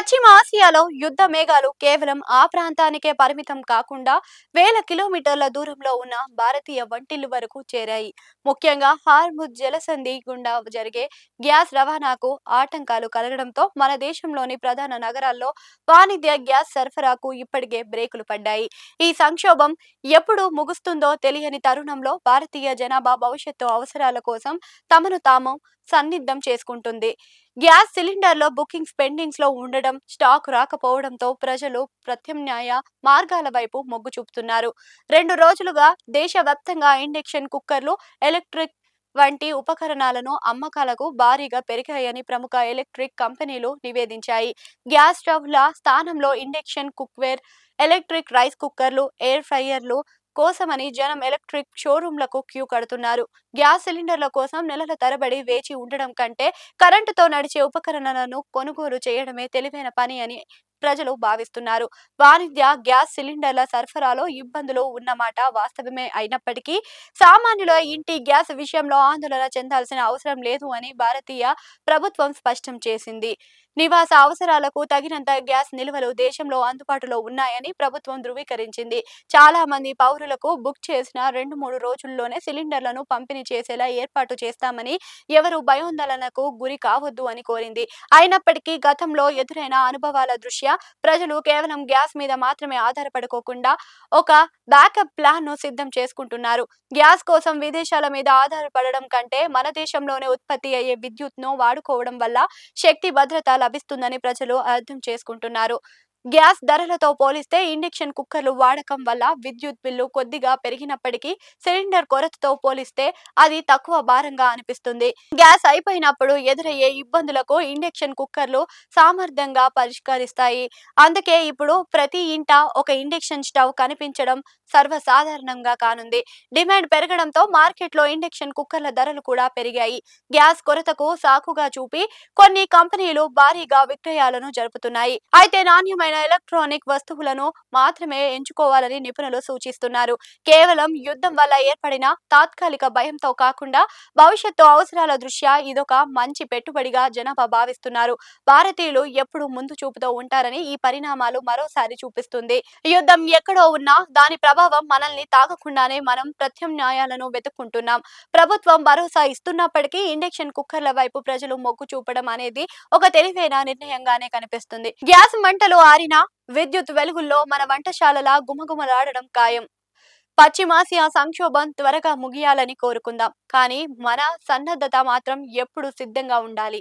పశ్చిమ ఆసియాలో యుద్ధ మేఘాలు కేవలం ఆ ప్రాంతానికే పరిమితం కాకుండా వేల కిలోమీటర్ల దూరంలో ఉన్న భారతీయ వంటిల్లు వరకు చేరాయి. ముఖ్యంగా హార్ముజ్ జలసంధి గుండా జరిగే గ్యాస్ రవాణాకు ఆటంకాలు కలగడంతో మన దేశంలోని ప్రధాన నగరాల్లో వాణిజ్య గ్యాస్ సరఫరాకు ఇప్పటికే బ్రేకులు పడ్డాయి. ఈ సంక్షోభం ఎప్పుడు ముగుస్తుందో తెలియని తరుణంలో భారతీయ జనాభా భవిష్యత్తు అవసరాల కోసం తమను తాము సన్నిద్ధం చేసుకుంటుంది. గ్యాస్ సిలిండర్ల బుకింగ్స్ పెండింగ్స్ లో ఉండడం, స్టాక్ రాకపోవడంతో ప్రజలు ప్రత్యామ్నాయ మార్గాల వైపు మొగ్గు చూపుతున్నారు. 2 రోజులుగా దేశవ్యాప్తంగా ఇండక్షన్ కుక్కర్లు, ఎలక్ట్రిక్ వంటి ఉపకరణాలను అమ్మకాలకు భారీగా పెరిగాయని ప్రముఖ ఎలక్ట్రిక్ కంపెనీలు నివేదించాయి. గ్యాస్ స్టవ్ల స్థానంలో ఇండక్షన్ కుక్వేర్, ఎలక్ట్రిక్ రైస్ కుక్కర్లు, ఎయిర్ ఫ్రైయర్లు కోసమని జనం ఎలక్ట్రిక్ షోరూంలకు క్యూ కడుతున్నారు. గ్యాస్ సిలిండర్ల కోసం నెలల తరబడి వేచి ఉండడం కంటే కరెంటుతో నడిచే ఉపకరణాలను కొనుగోలు చేయడమే తెలివైన పని అని ప్రజలు భావిస్తున్నారు. వాణిజ్య గ్యాస్ సిలిండర్ల సరఫరాలో ఇబ్బందులు ఉన్నమాట వాస్తవమే అయినప్పటికీ సామాన్యుల ఇంటి గ్యాస్ విషయంలో ఆందోళన చెందాల్సిన అవసరం లేదు అని భారతీయ ప్రభుత్వం స్పష్టం చేసింది. నివాస అవసరాలకు తగినంత గ్యాస్ నిల్వలు దేశంలో అందుబాటులో ఉన్నాయని ప్రభుత్వం ధృవీకరించింది. చాలా మంది పౌరులకు బుక్ చేసిన 2-3 రోజుల్లోనే సిలిండర్లను పంపిణీ చేసేలా ఏర్పాటు చేస్తామని, ఎవరు భయాందోళనకు గురి కావద్దు అని కోరింది. అయినప్పటికీ గతంలో ఎదురైన అనుభవాల దృష్ట్యా ప్రజలు కేవలం గ్యాస్ మీద మాత్రమే ఆధారపడుకోకుండా ఒక బ్యాకప్ ప్లాన్ ను సిద్ధం చేసుకుంటున్నారు. గ్యాస్ కోసం విదేశాల మీద ఆధారపడడం కంటే మన దేశంలోనే ఉత్పత్తి అయ్యే విద్యుత్ ను వాడుకోవడం వల్ల శక్తి భద్రత లభిస్తుందని ప్రజలు అర్థం చేసుకుంటున్నారు. గ్యాస్ ధరలతో పోలిస్తే ఇండక్షన్ కుక్కర్లు వాడకం వల్ల విద్యుత్ బిల్లు కొద్దిగా పెరిగినప్పటికీ సిలిండర్ కొరతతో పోలిస్తే అది తక్కువ భారంగా అనిపిస్తుంది. గ్యాస్ అయిపోయినప్పుడు ఎదురయ్యే ఇబ్బందులకు ఇండక్షన్ కుక్కర్లు సామర్థ్యంగా పరిష్కరిస్తాయి. అందుకే ఇప్పుడు ప్రతి ఇంట ఒక ఇండక్షన్ స్టవ్ కనిపించడం సర్వసాధారణంగా కానుంది. డిమాండ్ పెరగడంతో మార్కెట్లో ఇండక్షన్ కుక్కర్ల ధరలు కూడా పెరిగాయి. గ్యాస్ కొరతకు సాకుగా చూపి కొన్ని కంపెనీలు భారీగా విక్రయాలను జరుపుతున్నాయి. అయితే నాణ్యమైన ఎలక్ట్రానిక్ వస్తువులను మాత్రమే ఎంచుకోవాలని నిపుణులు సూచిస్తున్నారు. కేవలం యుద్ధం వల్ల ఏర్పడిన తాత్కాలిక భయంతో కాకుండా భవిష్యత్తు అవసరాల దృష్ట్యా ఇదొక మంచి పెట్టుబడిగా జనాభా భావిస్తున్నారు. భారతీయులు ఎప్పుడు ముందు చూపుతూ ఉంటారని ఈ పరిణామాలు మరోసారి చూపిస్తుంది. యుద్ధం ఎక్కడో ఉన్నా దాని ప్రభావం మనల్ని తాకకుండానే మనం ప్రత్యామ్నాయాలను వెతుక్కుంటున్నాం. ప్రభుత్వం భరోసా ఇస్తున్నప్పటికీ ఇండక్షన్ కుక్కర్ల వైపు ప్రజలు మొగ్గు చూపడం అనేది ఒక తెలివైన నిర్ణయంగానే కనిపిస్తుంది. గ్యాస్ మంటలు ఆరినా విద్యుత్ వెలుగుల్లో మన వంటశాలల గుమగుమలాడడం ఖాయం. పశ్చిమాసియా సంక్షోభం త్వరగా ముగియాలని కోరుకుందాం. కానీ మన సన్నద్ధత మాత్రం ఎప్పుడు సిద్ధంగా ఉండాలి.